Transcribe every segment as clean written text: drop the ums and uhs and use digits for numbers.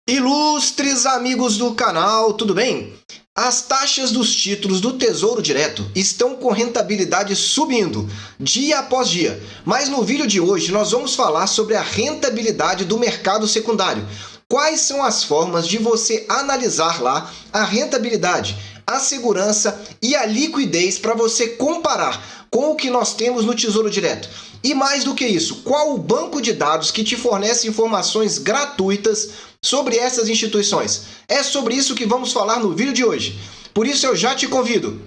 Ilustres amigos do canal, tudo bem? As taxas dos títulos do Tesouro Direto estão com rentabilidade subindo dia após dia, mas no vídeo de hoje nós vamos falar sobre a rentabilidade do mercado secundário. Quais são as formas de você analisar lá a rentabilidade, a segurança e a liquidez para você comparar com o que nós temos no Tesouro Direto? E mais do que isso, qual o banco de dados que te fornece informações gratuitas sobre essas instituições? É sobre isso que vamos falar no vídeo de hoje. Por isso eu já te convido.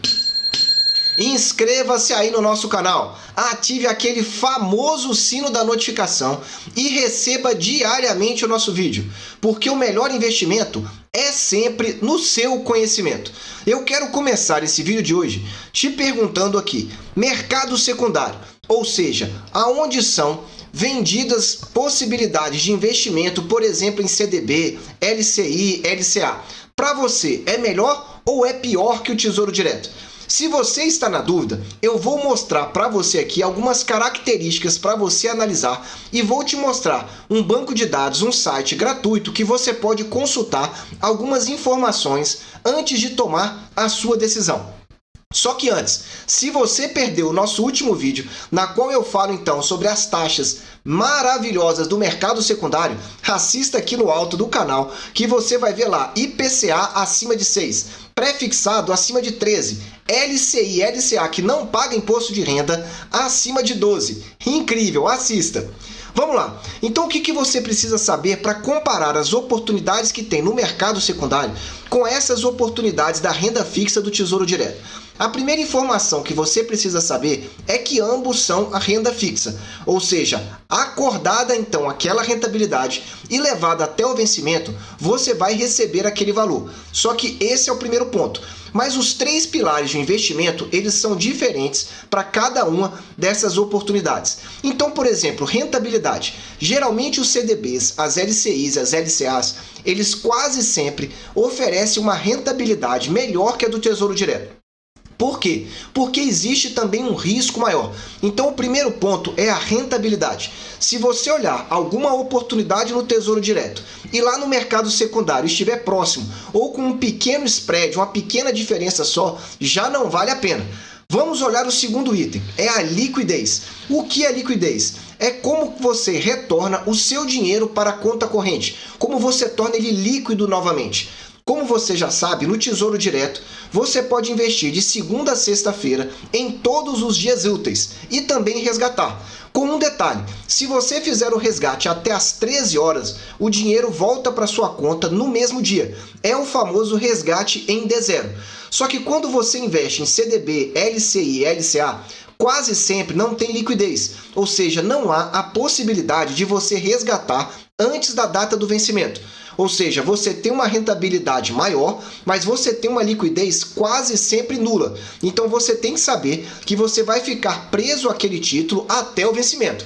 Inscreva-se aí no nosso canal, ative aquele famoso sino da notificação e receba diariamente o nosso vídeo, porque o melhor investimento é sempre no seu conhecimento. Eu quero começar esse vídeo de hoje te perguntando aqui, mercado secundário, ou seja, aonde são vendidas possibilidades de investimento, por exemplo, em CDB, LCI, LCA. Para você, é melhor ou é pior que o Tesouro Direto? Se você está na dúvida, eu vou mostrar para você aqui algumas características para você analisar e vou te mostrar um banco de dados, um site gratuito que você pode consultar algumas informações antes de tomar a sua decisão. Só que antes, se você perdeu o nosso último vídeo, na qual eu falo então sobre as taxas maravilhosas do mercado secundário, assista aqui no alto do canal que você vai ver lá IPCA acima de 6, pré-fixado acima de 13, LCI, LCA que não paga imposto de renda acima de 12. Incrível, assista! Vamos lá. Então o que você precisa saber para comparar as oportunidades que tem no mercado secundário com essas oportunidades da renda fixa do Tesouro Direto? A primeira informação que você precisa saber é que ambos são a renda fixa, ou seja, acordada então aquela rentabilidade e levada até o vencimento, você vai receber aquele valor. Só que esse é o primeiro ponto. Mas os três pilares de investimento, eles são diferentes para cada uma dessas oportunidades. Então, por exemplo, rentabilidade. Geralmente os CDBs, as LCIs, as LCAs, eles quase sempre oferecem uma rentabilidade melhor que a do Tesouro Direto. Por quê? Porque existe também um risco maior. Então o primeiro ponto é a rentabilidade. Se você olhar alguma oportunidade no Tesouro Direto e lá no mercado secundário estiver próximo ou com um pequeno spread, uma pequena diferença só, já não vale a pena. Vamos olhar o segundo item, é a liquidez. O que é liquidez? É como você retorna o seu dinheiro para a conta corrente, como você torna ele líquido novamente. Como você já sabe, no Tesouro Direto, você pode investir de segunda a sexta-feira em todos os dias úteis e também resgatar. Com um detalhe, se você fizer o resgate até às 13 horas, o dinheiro volta para sua conta no mesmo dia. É o famoso resgate em D0. Só que quando você investe em CDB, LCI, LCA, quase sempre não tem liquidez, ou seja, não há a possibilidade de você resgatar antes da data do vencimento. Ou seja, você tem uma rentabilidade maior, mas você tem uma liquidez quase sempre nula. Então você tem que saber que você vai ficar preso àquele título até o vencimento.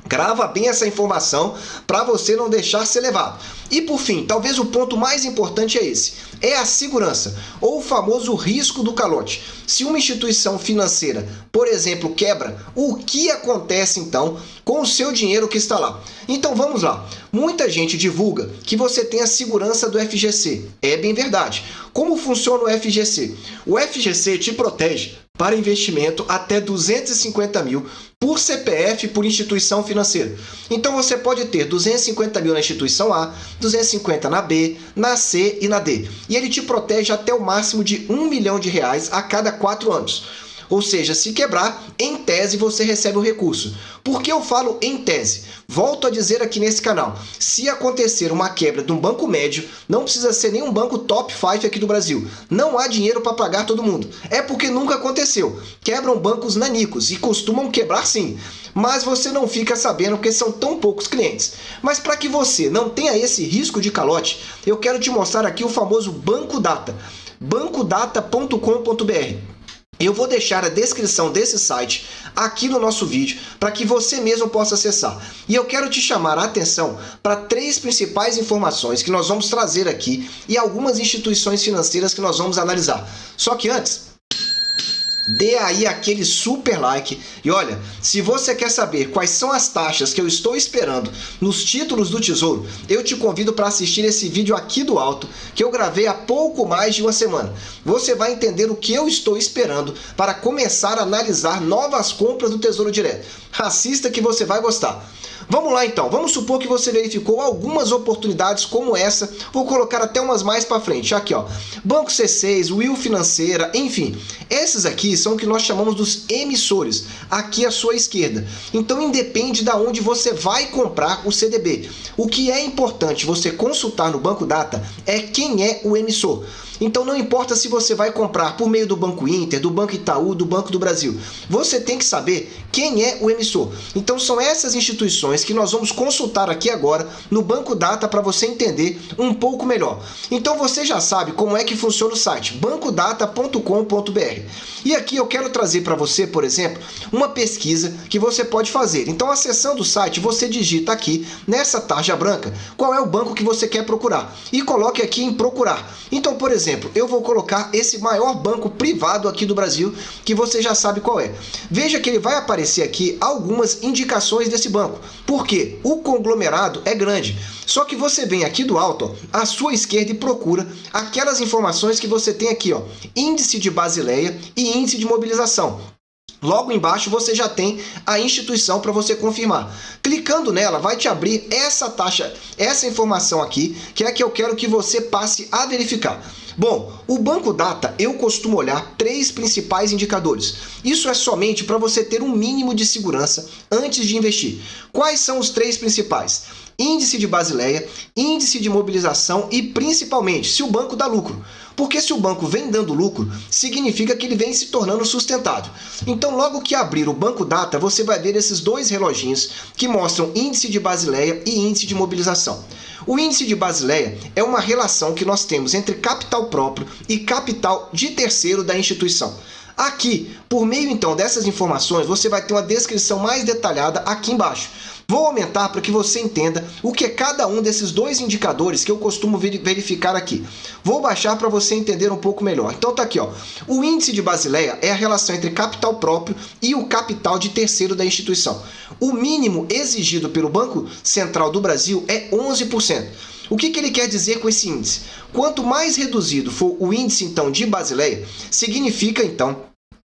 Grava bem essa informação para você não deixar ser levado. E por fim, talvez o ponto mais importante é esse, é a segurança, ou o famoso risco do calote. Se uma instituição financeira, por exemplo, quebra, o que acontece então com o seu dinheiro que está lá? Então vamos lá. Muita gente divulga que você tem a segurança do FGC. É bem verdade. Como funciona o FGC? O FGC te protege para investimento até 250 mil por CPF por instituição financeira. Então você pode ter 250 mil na instituição A, 250 na B, na C e na D. E ele te protege até o máximo de R$1 milhão a cada 4 anos. Ou seja, se quebrar, em tese você recebe o recurso. Por que eu falo em tese? Volto a dizer aqui nesse canal, se acontecer uma quebra de um banco médio, não precisa ser nenhum banco top 5 aqui do Brasil. Não há dinheiro para pagar todo mundo. É porque nunca aconteceu. Quebram bancos nanicos e costumam quebrar sim. Mas você não fica sabendo porque são tão poucos clientes. Mas para que você não tenha esse risco de calote, eu quero te mostrar aqui o famoso Banco Data. bancodata.com.br. Eu vou deixar a descrição desse site aqui no nosso vídeo para que você mesmo possa acessar. E eu quero te chamar a atenção para 3 principais informações que nós vamos trazer aqui e algumas instituições financeiras que nós vamos analisar. Só que antes, dê aí aquele super like. E olha, se você quer saber quais são as taxas que eu estou esperando nos títulos do Tesouro, eu te convido para assistir esse vídeo aqui do alto, que eu gravei há pouco mais de uma semana. Você vai entender o que eu estou esperando para começar a analisar novas compras do Tesouro Direto. Assista que você vai gostar. Vamos lá então, vamos supor que você verificou algumas oportunidades como essa, vou colocar até umas mais para frente, aqui ó, Banco C6, Will Financeira, enfim, esses aqui são o que nós chamamos dos emissores, aqui à sua esquerda, então independe de onde você vai comprar o CDB, o que é importante você consultar no Banco Data é quem é o emissor. Então não importa se você vai comprar por meio do Banco Inter, do Banco Itaú, do Banco do Brasil. Você tem que saber quem é o emissor. Então são essas instituições que nós vamos consultar aqui agora no Banco Data para você entender um pouco melhor. Então você já sabe como é que funciona o site, bancodata.com.br. E aqui eu quero trazer para você, por exemplo, uma pesquisa que você pode fazer. Então acessando o site, você digita aqui nessa tarja branca qual é o banco que você quer procurar e coloque aqui em procurar. Então, por exemplo, eu vou colocar esse maior banco privado aqui do Brasil, que você já sabe qual é. Veja que ele vai aparecer aqui algumas indicações desse banco, porque o conglomerado é grande. Só que você vem aqui do alto, ó, à sua esquerda e procura aquelas informações que você tem aqui, ó, índice de Basileia e índice de mobilização. Logo embaixo você já tem a instituição para você confirmar. Clicando nela vai te abrir essa taxa, essa informação aqui, que é a que eu quero que você passe a verificar. Bom, o Banco Data eu costumo olhar 3 principais indicadores. Isso é somente para você ter um mínimo de segurança antes de investir. Quais são os 3 principais? Índice de Basileia, índice de mobilização e principalmente se o banco dá lucro. Porque se o banco vem dando lucro, significa que ele vem se tornando sustentável. Então logo que abrir o Banco Data, você vai ver esses 2 reloginhos que mostram índice de Basileia e índice de mobilização. O índice de Basileia é uma relação que nós temos entre capital próprio e capital de terceiro da instituição. Aqui, por meio então dessas informações, você vai ter uma descrição mais detalhada aqui embaixo. Vou aumentar para que você entenda o que é cada um desses 2 indicadores que eu costumo verificar aqui. Vou baixar para você entender um pouco melhor. Então tá aqui, ó. O índice de Basileia é a relação entre capital próprio e o capital de terceiro da instituição. O mínimo exigido pelo Banco Central do Brasil é 11%. O que ele quer dizer com esse índice? Quanto mais reduzido for o índice então de Basileia, significa então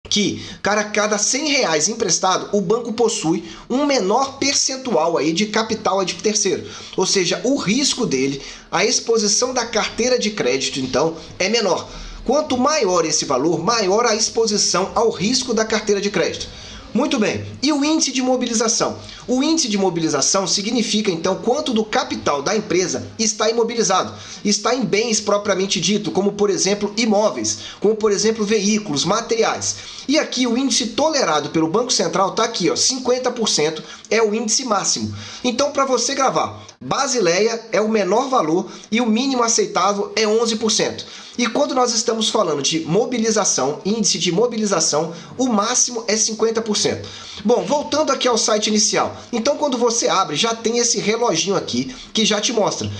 que cada R$100 emprestado, o banco possui um menor percentual aí de capital de terceiro. Ou seja, o risco dele, a exposição da carteira de crédito, então, é menor. Quanto maior esse valor, maior a exposição ao risco da carteira de crédito. Muito bem, e o índice de mobilização? O índice de mobilização significa, então, quanto do capital da empresa está imobilizado. Está em bens propriamente dito, como, por exemplo, imóveis, como, por exemplo, veículos, materiais. E aqui o índice tolerado pelo Banco Central está aqui, ó, 50% é o índice máximo. Então, para você gravar, Basileia é o menor valor e o mínimo aceitável é 11%. E quando nós estamos falando de mobilização, índice de mobilização, o máximo é 50%. Bom, voltando aqui ao site inicial. Então, quando você abre, já tem esse reloginho aqui que já te mostra.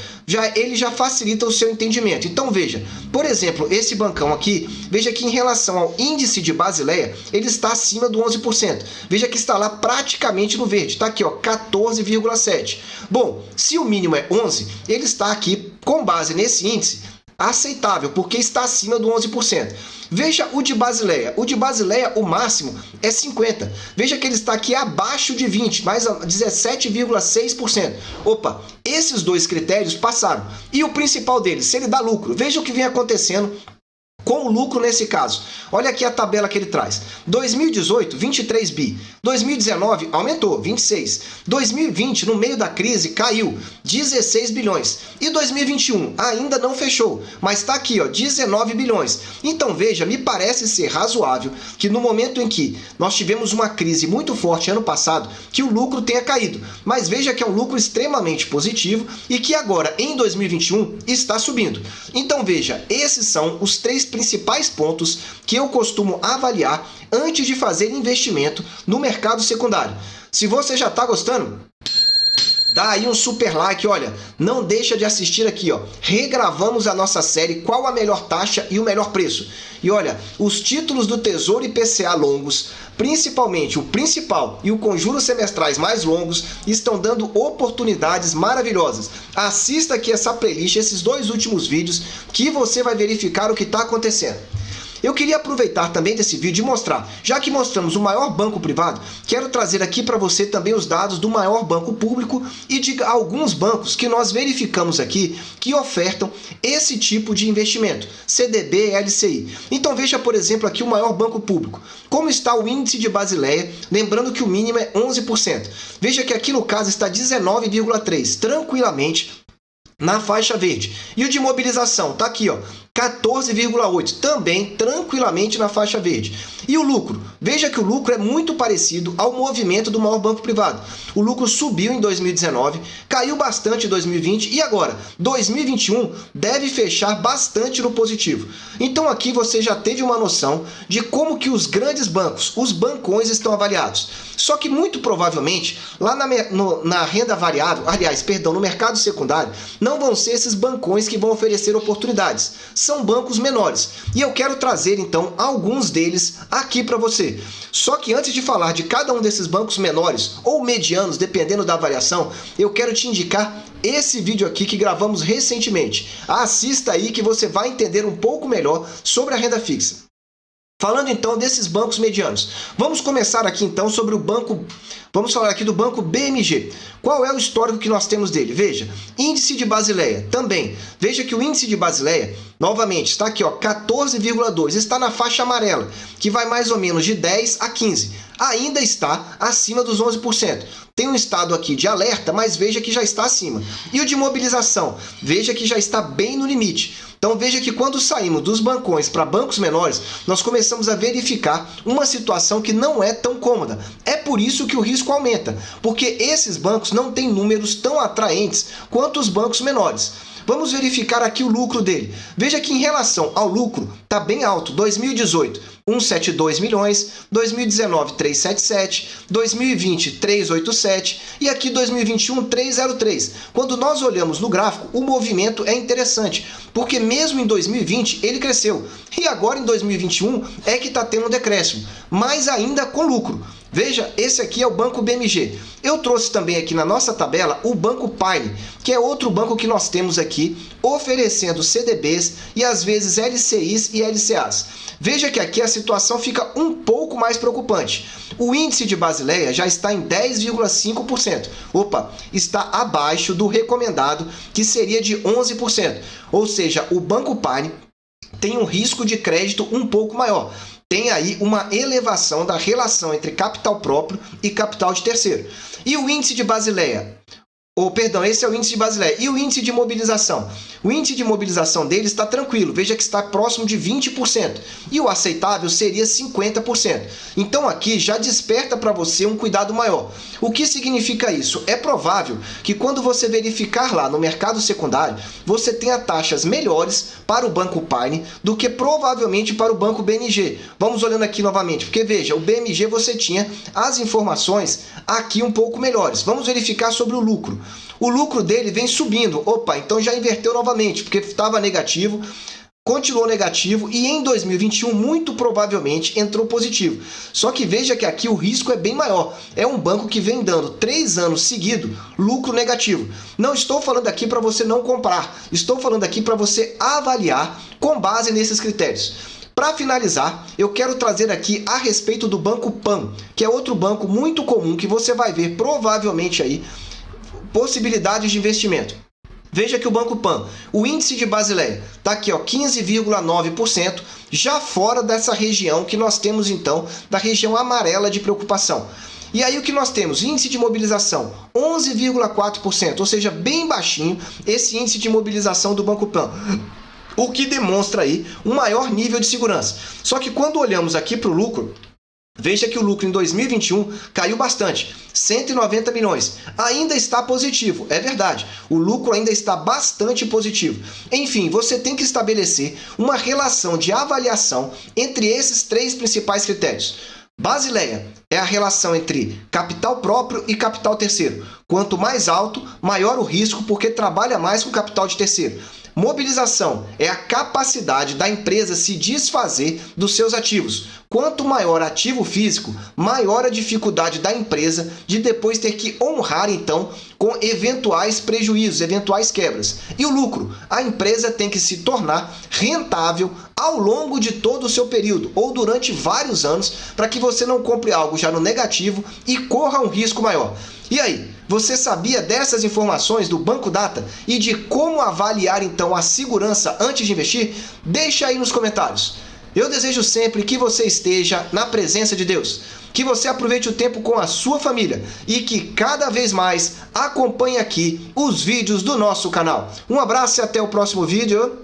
Ele já facilita o seu entendimento. Então, veja, por exemplo, esse bancão aqui, veja que em relação ao índice de Basileia, ele está acima do 11%. Veja que está lá praticamente no verde. Está aqui, ó, 14,7%. Bom, se o mínimo é 11%, ele está aqui, com base nesse índice, aceitável, porque está acima do 11%. Veja o de Basileia. O de Basileia, o máximo é 50%. Veja que ele está aqui abaixo de 20%, mais 17,6%. Opa, esses 2 critérios passaram. E o principal deles, se ele dá lucro. Veja o que vem acontecendo com o lucro nesse caso. Olha aqui a tabela que ele traz. 2018, 23 bi. 2019, aumentou, 26. 2020, no meio da crise, caiu, 16 bilhões. E 2021, ainda não fechou, mas está aqui, ó, 19 bilhões. Então, veja, me parece ser razoável que no momento em que nós tivemos uma crise muito forte ano passado, que o lucro tenha caído. Mas veja que é um lucro extremamente positivo e que agora, em 2021, está subindo. Então, veja, esses são os 3 principais pontos que eu costumo avaliar antes de fazer investimento no mercado secundário. Se você já está gostando, Dá aí um super like, olha, não deixa de assistir aqui, ó. Regravamos a nossa série Qual a Melhor Taxa e o Melhor Preço. E olha, os títulos do Tesouro IPCA longos, principalmente o principal e o conjuro semestrais mais longos, estão dando oportunidades maravilhosas. Assista aqui essa playlist, esses 2 últimos vídeos, que você vai verificar o que está acontecendo. Eu queria aproveitar também desse vídeo e mostrar, já que mostramos o maior banco privado, quero trazer aqui para você também os dados do maior banco público e de alguns bancos que nós verificamos aqui que ofertam esse tipo de investimento, CDB e LCI. Então veja, por exemplo, aqui o maior banco público. Como está o índice de Basileia, lembrando que o mínimo é 11%. Veja que aqui no caso está 19,3%, tranquilamente na faixa verde. E o de mobilização está aqui, ó, 14,8, também tranquilamente na faixa verde. E o lucro? Veja que o lucro é muito parecido ao movimento do maior banco privado. O lucro subiu em 2019, caiu bastante em 2020 e agora, 2021, deve fechar bastante no positivo. Então aqui você já teve uma noção de como que os grandes bancos, os bancões, estão avaliados. Só que muito provavelmente, lá na renda variável, no mercado secundário, não vão ser esses bancões que vão oferecer oportunidades. São bancos menores. E eu quero trazer, então, alguns deles aqui para você. Só que antes de falar de cada um desses bancos menores ou medianos, dependendo da avaliação, eu quero te indicar esse vídeo aqui que gravamos recentemente. Assista aí que você vai entender um pouco melhor sobre a renda fixa. Falando então desses bancos medianos, vamos começar aqui então sobre o banco, vamos falar aqui do banco BMG. Qual é o histórico que nós temos dele? Veja, índice de Basileia também. Veja que o índice de Basileia, novamente, está aqui, ó, 14,2, está na faixa amarela, que vai mais ou menos de 10 a 15. Ainda está acima dos 11%. Tem um estado aqui de alerta, mas veja que já está acima. E o de mobilização, veja que já está bem no limite. Então veja que quando saímos dos bancões para bancos menores, nós começamos a verificar uma situação que não é tão cômoda. É por isso que o risco aumenta, porque esses bancos não têm números tão atraentes quanto os bancos menores. Vamos verificar aqui o lucro dele. Veja que em relação ao lucro, está bem alto. 2018, 172 milhões, 2019, 377, 2020, 387 e aqui 2021, 303. Quando nós olhamos no gráfico, o movimento é interessante, porque mesmo em 2020 ele cresceu e agora em 2021 é que está tendo um decréscimo, mas ainda com lucro. Veja, esse aqui é o Banco BMG. Eu trouxe também aqui na nossa tabela o Banco Pine, que é outro banco que nós temos aqui, oferecendo CDBs e às vezes LCIs e LCAs. Veja que aqui a situação fica um pouco mais preocupante. O índice de Basileia já está em 10,5%. Opa, está abaixo do recomendado, que seria de 11%. Ou seja, o Banco Pine tem um risco de crédito um pouco maior. Tem aí uma elevação da relação entre capital próprio e capital de terceiro. E o índice de Basileia? Esse é o índice de Basileia. E o índice de mobilização? O índice de mobilização dele está tranquilo. Veja que está próximo de 20%. E o aceitável seria 50%. Então aqui já desperta para você um cuidado maior. O que significa isso? É provável que quando você verificar lá no mercado secundário, você tenha taxas melhores para o Banco Pine do que provavelmente para o Banco BMG. Vamos olhando aqui novamente, porque veja, o BMG você tinha as informações aqui um pouco melhores. Vamos verificar sobre o lucro. O lucro dele vem subindo. Opa, então já inverteu novamente, porque estava negativo, continuou negativo e em 2021 muito provavelmente entrou positivo. Só que veja que aqui o risco é bem maior. É um banco que vem dando 3 anos seguidos lucro negativo. Não estou falando aqui para você não comprar, estou falando aqui para você avaliar com base nesses critérios. Para finalizar, eu quero trazer aqui a respeito do Banco Pan, que é outro banco muito comum que você vai ver provavelmente aí possibilidades de investimento. Veja que o Banco Pan, o índice de Basileia, está aqui, 15,9%, já fora dessa região que nós temos então, da região amarela de preocupação. E aí o que nós temos? Índice de mobilização, 11,4%, ou seja, bem baixinho esse índice de mobilização do Banco Pan, o que demonstra aí um maior nível de segurança. Só que quando olhamos aqui para o lucro, veja que o lucro em 2021 caiu bastante, 190 milhões. Ainda está positivo, é verdade. O lucro ainda está bastante positivo. Enfim, você tem que estabelecer uma relação de avaliação entre esses 3 principais critérios. Basileia, é a relação entre capital próprio e capital terceiro. Quanto mais alto, maior o risco, porque trabalha mais com capital de terceiro. Mobilização é a capacidade da empresa se desfazer dos seus ativos. Quanto maior ativo físico, maior a dificuldade da empresa de depois ter que honrar, então, com eventuais prejuízos, eventuais quebras. E o lucro? A empresa tem que se tornar rentável ao longo de todo o seu período, ou durante vários anos, para que você não compre algo já no negativo e corra um risco maior. E aí, você sabia dessas informações do Banco Data e de como avaliar então a segurança antes de investir? Deixa aí nos comentários. Eu desejo sempre que você esteja na presença de Deus, que você aproveite o tempo com a sua família e que cada vez mais acompanhe aqui os vídeos do nosso canal. Um abraço e até o próximo vídeo.